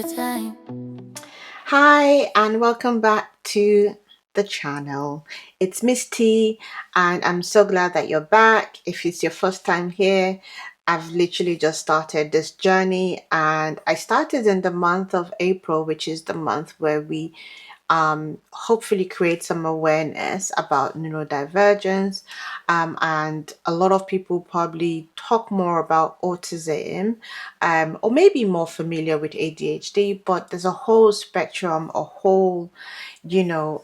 your time. Hi, and welcome back to the channel. It's Miss T, and I'm so glad that you're back. If it's your first time here, I've literally just started this journey, and I started in the month of April, which is the month where we hopefully create some awareness about neurodivergence. And a lot of people probably talk more about autism, or maybe more familiar with ADHD, but there's a whole spectrum, a whole,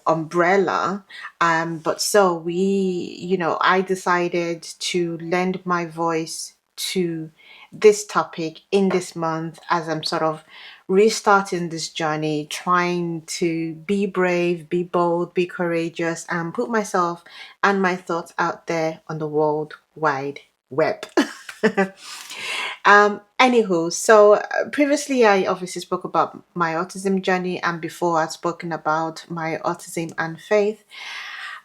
umbrella. But so I decided to lend my voice to this topic in this month as I'm sort of restarting this journey, trying to be brave, be bold, be courageous, and put myself and my thoughts out there on the world wide web. Anywho, so previously I obviously spoke about my autism journey, and before I'd spoken about my autism and faith.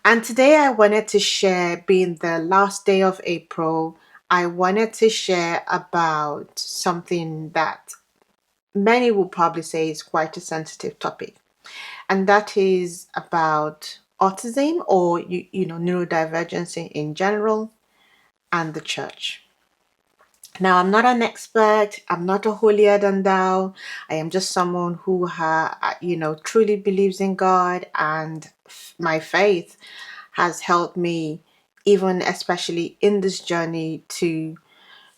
And today I wanted to share, being the last day of April, I wanted to share about something that many will probably say is quite a sensitive topic, and that is about autism, or neurodivergence in general, and the church. Now, I'm not an expert. I'm not a holier than thou. I am just someone who, truly believes in God, and my faith has helped me, even especially in this journey, to,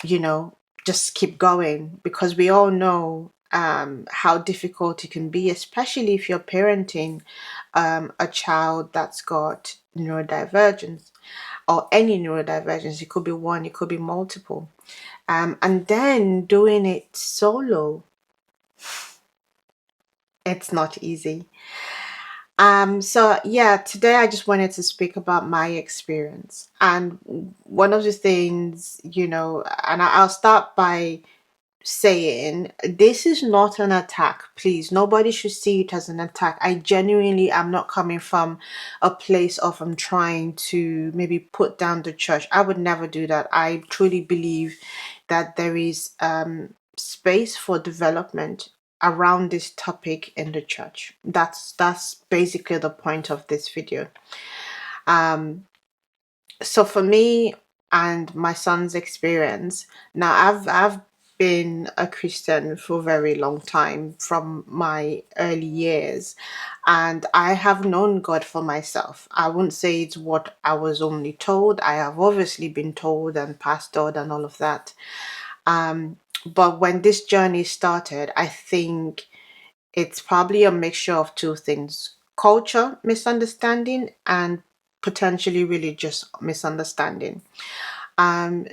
you know, just keep going, because we all know how difficult it can be, especially if you're parenting a child that's got neurodivergence, or any neurodivergence. It could be one, it could be multiple. And then doing it solo, it's not easy. So yeah, today I just wanted to speak about my experience. And one of the things, and I'll start by saying this is not an attack. Please, nobody should see it as an attack. I genuinely am not coming from a place of I'm trying to maybe put down the church. I would never do that. I truly believe that there is space for development around this topic in the church. That's basically the point of this video. So for me and my son's experience, now I've been a Christian for a very long time, from my early years, and I have known God for myself. I wouldn't say it's what I was only told. I have obviously been told and pastored and all of that. But when this journey started, I think it's probably a mixture of two things: culture misunderstanding, and potentially religious misunderstanding. Um,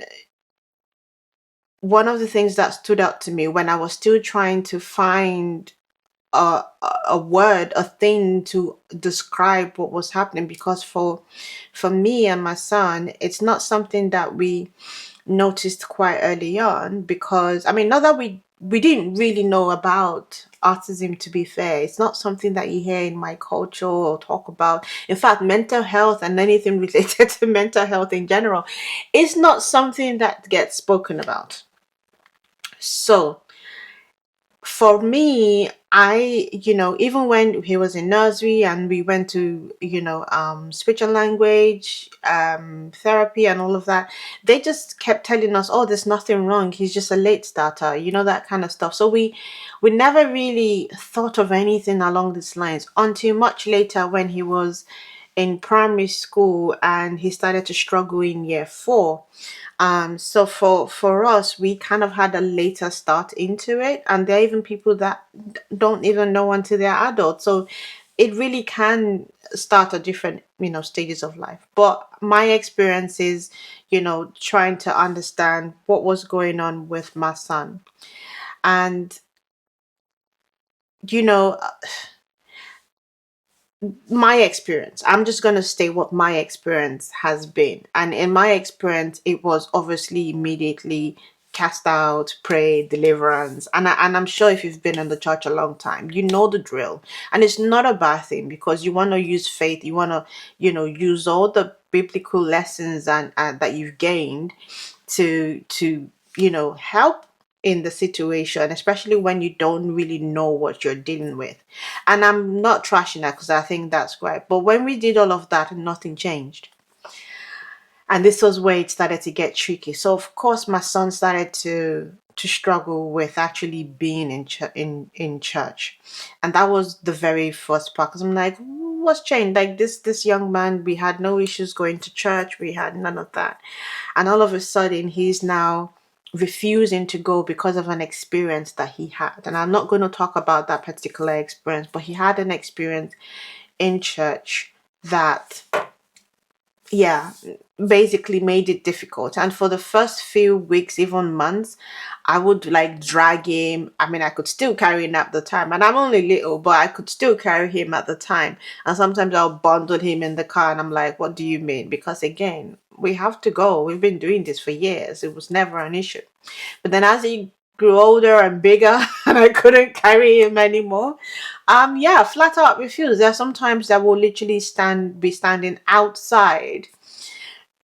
One of the things that stood out to me when I was still trying to find a word, a thing to describe what was happening, because for me and my son, it's not something that we noticed quite early on. Because I mean, not that we didn't really know about autism, to be fair. It's not something that you hear in my culture or talk about. In fact, mental health and anything related to mental health in general is not something that gets spoken about. So for me, even when he was in nursery and we went to, speech and language therapy and all of that, they just kept telling us, oh, there's nothing wrong. He's just a late starter, that kind of stuff. So we never really thought of anything along these lines until much later, when he was in primary school and he started to struggle in year 4. So for us, we kind of had a later start into it, and there are even people that don't even know until they're adults. So it really can start at different, stages of life. But my experience is, trying to understand what was going on with my son. And you know my experience, I'm just going to state what my experience has been. And in my experience, it was obviously immediately cast out, pray, deliverance. And I'm sure if you've been in the church a long time, you know the drill. And it's not a bad thing, because you want to use faith, you want to, use all the biblical lessons and that you've gained to help in the situation, especially when you don't really know what you're dealing with. And I'm not trashing that because I think that's great. But when we did all of that and nothing changed, and this was where it started to get tricky. So of course, my son started to struggle with actually being in church, and that was the very first part. Because I'm like, what's changed? Like this young man, we had no issues going to church. We had none of that, and all of a sudden, he's now refusing to go because of an experience that he had. And I'm not going to talk about that particular experience, but he had an experience in church that, yeah, basically made it difficult. And for the first few weeks, even months, I would like drag him. I mean, I could still carry him at the time, and I'm only little, but I could still carry him at the time. And sometimes I'll bundle him in the car, and I'm like, what do you mean? Because again, we have to go. We've been doing this for years. It was never an issue. But then as he grew older and bigger, and I couldn't carry him anymore, yeah, flat out refuse. There are sometimes that will literally be standing outside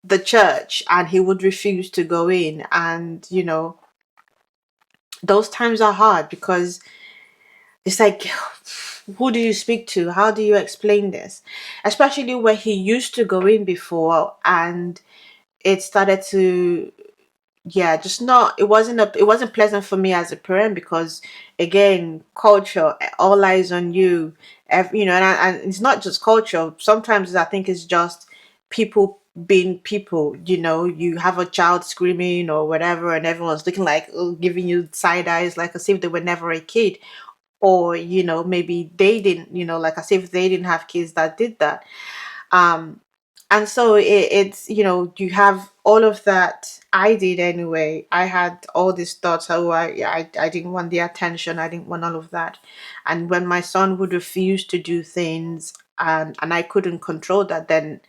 the church and he would refuse to go in. And those times are hard because it's like, who do you speak to? How do you explain this? Especially where he used to go in before, and it started to, yeah, just not, it wasn't pleasant for me as a parent because again, culture, all eyes on you. And it's not just culture. Sometimes I think it's just people being people. You have a child screaming or whatever, and everyone's looking like, oh, giving you side eyes, like as if they were never a kid. Or maybe they didn't, like as if they didn't have kids that did that. Um and so it's, you have all of that. I did anyway. I had all these thoughts. Oh, I didn't want the attention. I didn't want all of that. And when my son would refuse to do things, and I couldn't control that, then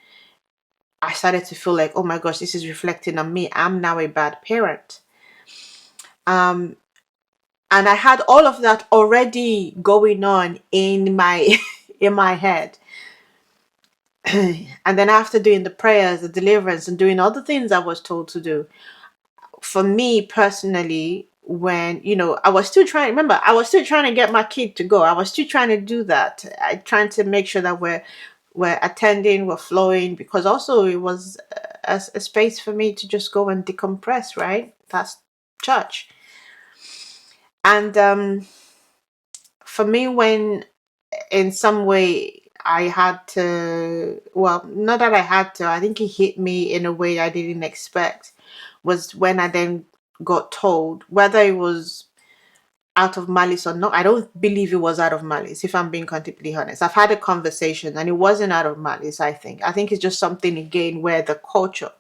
I started to feel like, oh my gosh, this is reflecting on me. I'm now a bad parent. um and I had all of that already going on in my in my head. And then after doing the prayers, the deliverance, and doing all the things I was told to do, for me personally, when I was still trying, remember, I was still trying to get my kid to go. I was still trying to do that. I trying to make sure that we're attending, we're flowing, because also it was a space for me to just go and decompress, right? That's church. And for me, when in some way I had to, well, not that I had to, I think it hit me in a way I didn't expect, was when I then got told, whether it was out of malice or not. I don't believe it was out of malice, if I'm being completely honest. I've had a conversation and it wasn't out of malice. I think it's just something, again, where the culture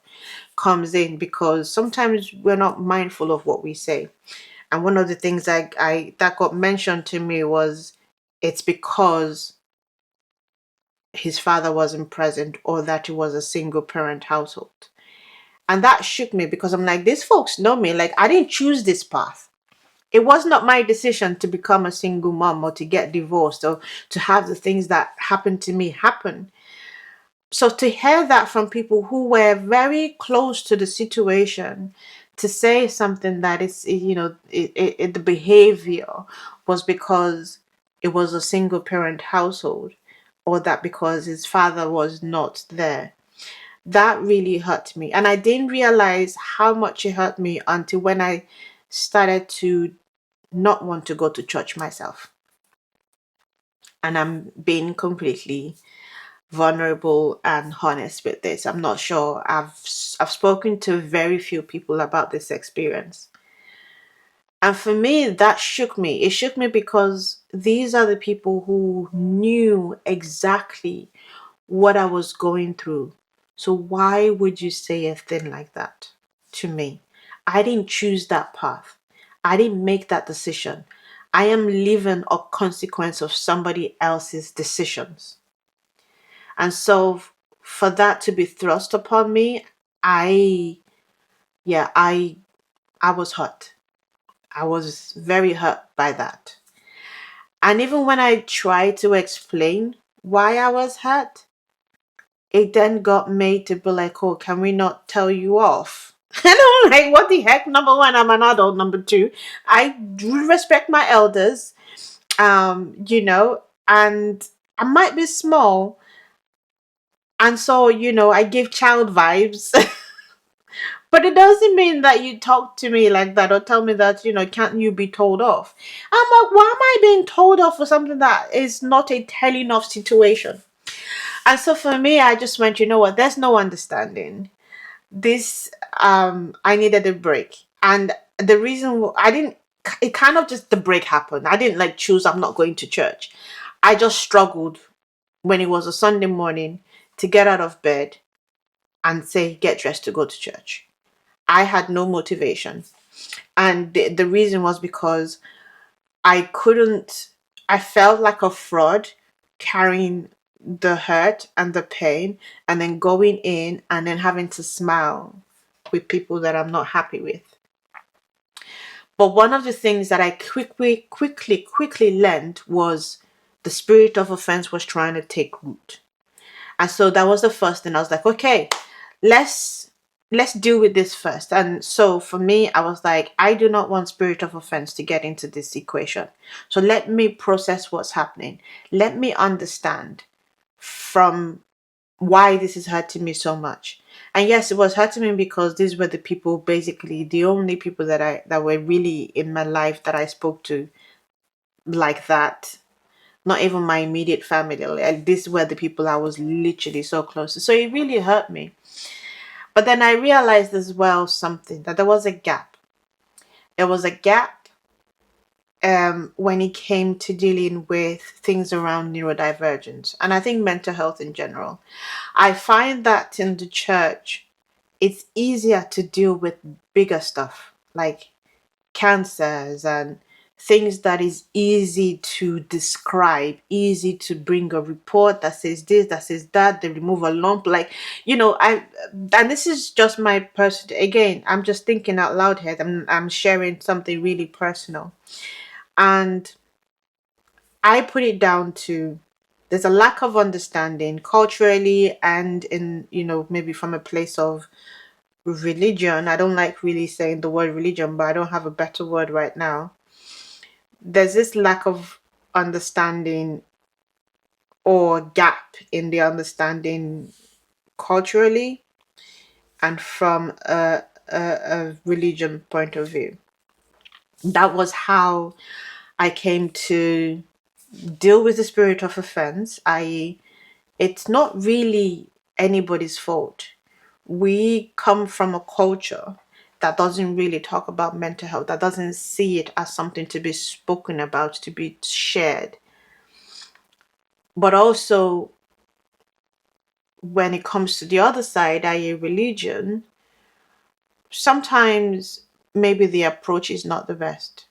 comes in, because sometimes we're not mindful of what we say. And one of the things I that got mentioned to me was, it's because his father wasn't present, or that it was a single parent household. And that shook me, because I'm like, these folks know me. Like, I didn't choose this path. It was not my decision to become a single mom, or to get divorced, or to have the things that happened to me happen. So to hear that from people who were very close to the situation, to say something that is, the behavior was because it was a single parent household, or that because his father was not there, that really hurt me. And I didn't realize how much it hurt me until when I started to not want to go to church myself. And I'm being completely vulnerable and honest with this. I'm not sure. I've spoken to very few people about this experience. And for me, that shook me. It shook me because these are the people who knew exactly what I was going through. So why would you say a thing like that to me? I didn't choose that path. I didn't make that decision. I am living a consequence of somebody else's decisions. And so for that to be thrust upon me, I yeah, I was hurt. I was very hurt by that. And even when I tried to explain why I was hurt, it then got made to be like, oh, can we not tell you off? And I'm like, what the heck? Number one, I'm an adult. Number two, I do respect my elders. And I might be small, and so I give child vibes. But it doesn't mean that you talk to me like that or tell me that, can't you be told off? I'm like, why am I being told off for something that is not a telling off situation? And so for me, I just went, you know what, there's no understanding. This, I needed a break. And the reason I didn't, it kind of just, the break happened. I didn't like choose, I'm not going to church. I just struggled when it was a Sunday morning to get out of bed and say, get dressed to go to church. I had no motivation. And the reason was because I couldn't, I felt like a fraud carrying the hurt and the pain and then going in and then having to smile with people that I'm not happy with. But one of the things that I quickly learned was the spirit of offense was trying to take root. And so that was the first thing. I was like, okay, let's deal with this first. And so for me, I was like, I do not want spirit of offense to get into this equation. So let me process what's happening. Let me understand from why this is hurting me so much. And yes, it was hurting me because these were the people, basically the only people that were really in my life that I spoke to like that. Not even my immediate family. Like, these were the people I was literally so close to. So it really hurt me. But then I realized as well something, that there was a gap. There was a gap when it came to dealing with things around neurodivergence and I think mental health in general. I find that in the church, it's easier to deal with bigger stuff like cancers and things that is easy to describe, easy to bring a report that says this, that says that, they remove a lump. Like, and this is just my person. Again, I'm just thinking out loud here. I'm sharing something really personal. And I put it down to there's a lack of understanding culturally and in, maybe from a place of religion. I don't like really saying the word religion, but I don't have a better word right now. There's this lack of understanding or gap in the understanding culturally and from a religion point of view. That was how I came to deal with the spirit of offense, i.e., it's not really anybody's fault. We come from a culture that doesn't really talk about mental health, that doesn't see it as something to be spoken about, to be shared. But also, when it comes to the other side, i.e., religion, sometimes maybe the approach is not the best.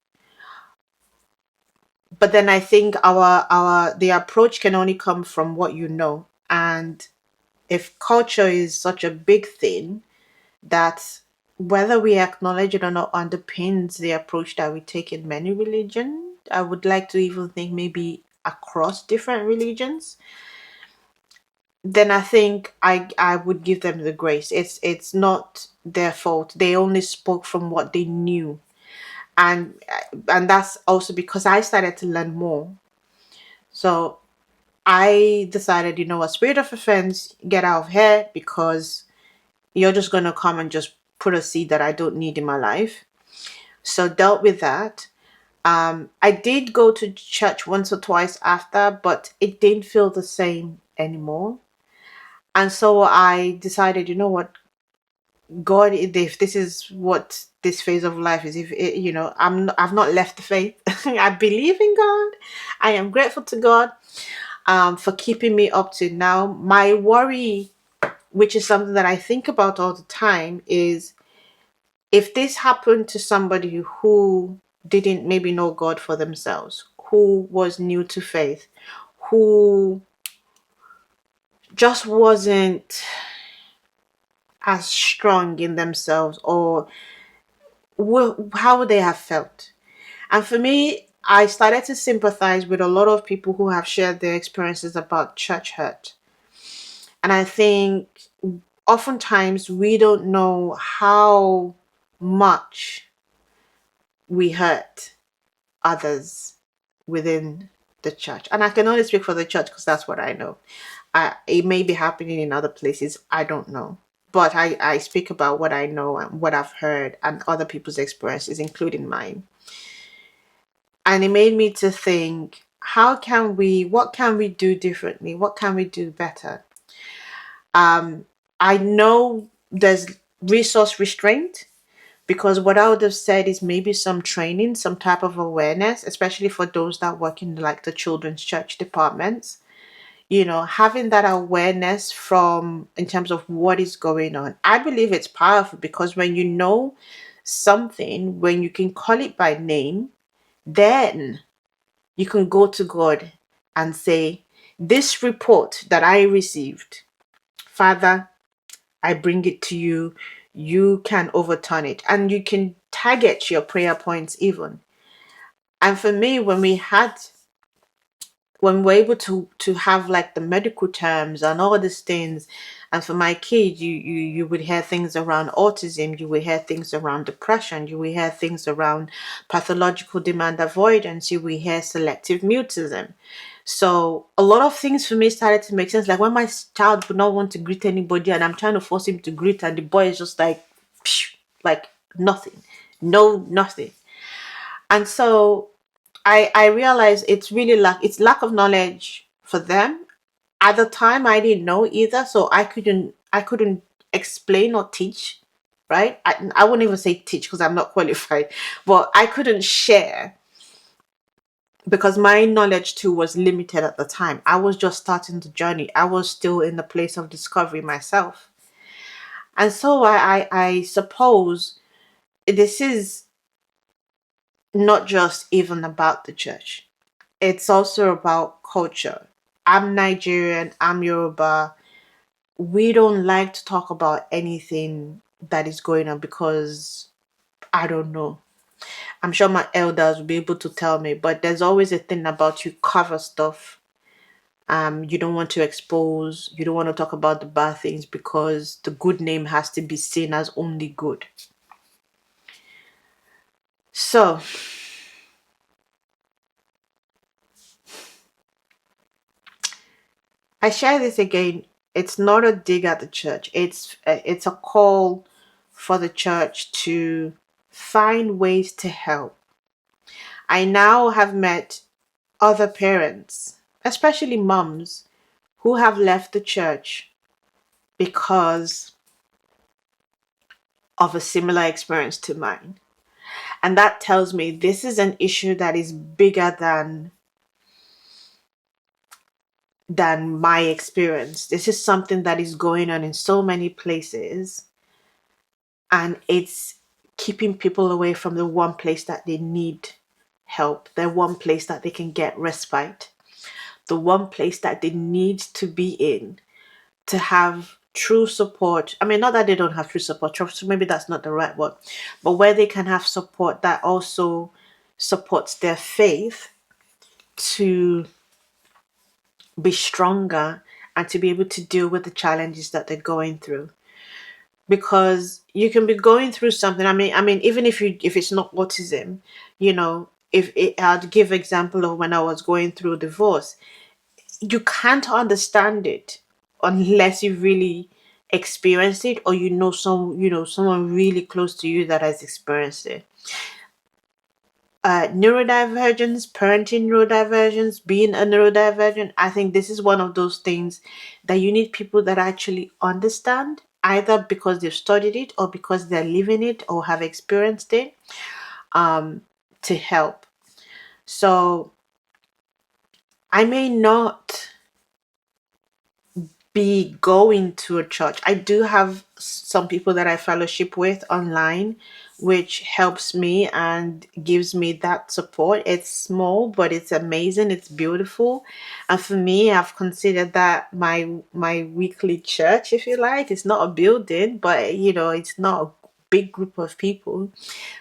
But then I think our the approach can only come from what you know. And if culture is such a big thing that whether we acknowledge it or not underpins the approach that we take in many religions, I would like to even think maybe across different religions, then I think I would give them the grace. It's not their fault. They only spoke from what they knew. And that's also because I started to learn more. So I decided, what, spirit of offense, get out of here, because you're just gonna come and just put a seed that I don't need in my life. So dealt with that. I did go to church once or twice after, but it didn't feel the same anymore. And so I decided, what, God, if this is what this phase of life is, if it, I've not left the faith. I believe in God. I am grateful to God for keeping me up to now. My worry, which is something that I think about all the time, is if this happened to somebody who didn't maybe know God for themselves, who was new to faith, who just wasn't as strong in themselves, or how would they have felt? And for me, I started to sympathize with a lot of people who have shared their experiences about church hurt. And I think oftentimes we don't know how much we hurt others within the church. And I can only speak for the church because that's what I know. It may be happening in other places, I don't know. But I speak about what I know and what I've heard and other people's experiences, including mine. And it made me to think, what can we do differently? What can we do better? Um, I know there's resource restraint, because what I would have said is maybe some training, some type of awareness, especially for those that work in like the children's church departments. Having that awareness from in terms of what is going on. I believe it's powerful because when you know something, when you can call it by name, then you can go to God and say, this report that I received, Father, I bring it to you. You can overturn it. And you can target your prayer points even. And for me, when we were able to have like the medical terms and all these things, and for my kids, you would hear things around autism, you would hear things around depression, you would hear things around pathological demand avoidance, you would hear selective mutism. So a lot of things for me started to make sense. Like when my child would not want to greet anybody and I'm trying to force him to greet, and the boy is just like, psh, like nothing, no, nothing. And so I realized it's really it's lack of knowledge for them. At the time, I didn't know either, so I couldn't explain or teach. Right? I wouldn't even say teach because I'm not qualified, but I couldn't share because my knowledge too was limited at the time. I was just starting the journey. I was still in the place of discovery myself. And so I suppose this is not just even about the church. It's also about culture. I'm Nigerian, I'm Yoruba. We don't like to talk about anything that is going on because I don't know. I'm sure my elders will be able to tell me, but there's always a thing about you cover stuff. You don't want to expose, you don't want to talk about the bad things because the good name has to be seen as only good. So, I share this again. It's not a dig at the church. It's a call for the church to find ways to help. I now have met other parents, especially moms, who have left the church because of a similar experience to mine. And that tells me this is an issue that is bigger than my experience. This is something that is going on in so many places, and it's keeping people away from the one place that they need help, the one place that they can get respite, the one place that they need to be in to have true support. I mean, not that they don't have true support, so maybe that's not the right word, but where they can have support that also supports their faith to be stronger and to be able to deal with the challenges that they're going through. Because you can be going through something. I mean, even if it's not autism, if I'd give example of when I was going through divorce, you can't understand it unless you really experienced it, or someone really close to you that has experienced it. Neurodivergence, parenting neurodivergence, being a neurodivergent, I think this is one of those things that you need people that actually understand, either because they've studied it or because they're living it or have experienced it, to help. So I may not be going to a church. I do have some people that I fellowship with online, which helps me and gives me that support. It's small, but it's amazing. It's beautiful. And for me, I've considered that my weekly church, if you like. It's not a building, but it's not a big group of people.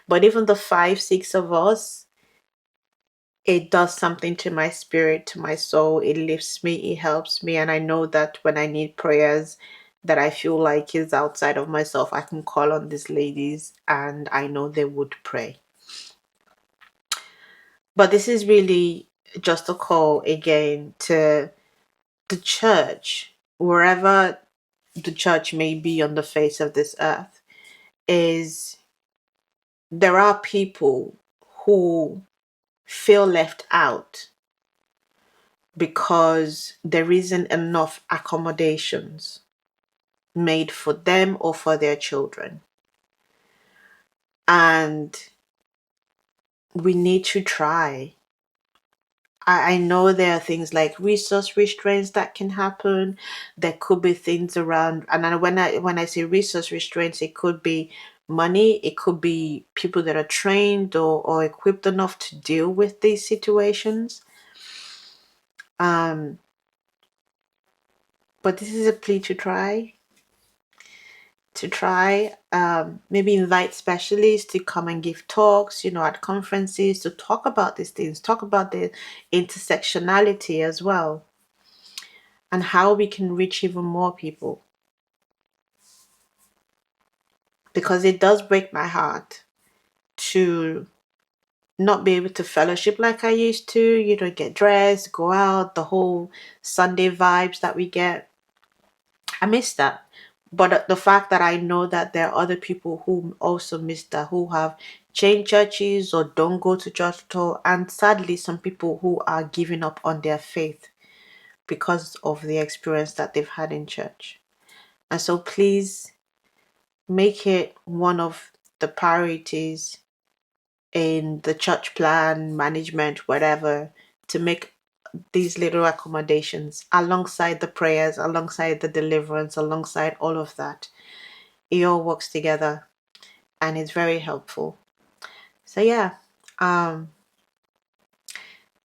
But even the 5, 6 of us, it does something to my spirit, to my soul. It lifts me, it helps me. And I know that when I need prayers, that I feel like is outside of myself, I can call on these ladies and I know they would pray. But this is really just a call again to the church, wherever the church may be on the face of this earth, is there are people who feel left out because there isn't enough accommodations made for them or for their children. And we need to try. I know there are things like resource restraints that can happen. There could be things around, and when I say resource restraints, it could be money, it could be people that are trained or equipped enough to deal with these situations. Um, but this is a plea to try, maybe invite specialists to come and give talks, at conferences, to talk about these things, talk about the intersectionality as well, and how we can reach even more people. Because it does break my heart to not be able to fellowship like I used to, get dressed, go out, the whole Sunday vibes that we get. I miss that. But the fact that I know that there are other people who also miss that, who have changed churches or don't go to church at all, and sadly, some people who are giving up on their faith because of the experience that they've had in church. And so please make it one of the priorities in the church plan, management, whatever, to make these little accommodations alongside the prayers, alongside the deliverance, alongside all of that. It all works together and it's very helpful. So yeah, um,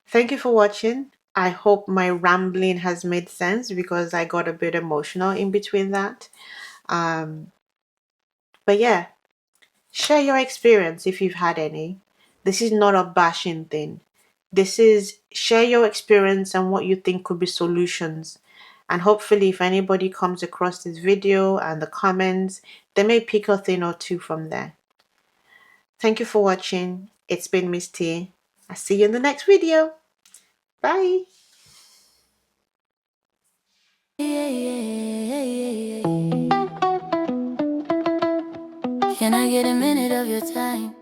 thank you for watching. I hope my rambling has made sense because I got a bit emotional in between that. Um, but yeah, share your experience if you've had any. This is not a bashing thing. This is share your experience and what you think could be solutions. And hopefully, if anybody comes across this video and the comments, they may pick a thing or two from there. Thank you for watching. It's been Miss T. I'll see you in the next video. Bye. Can I get a minute of your time?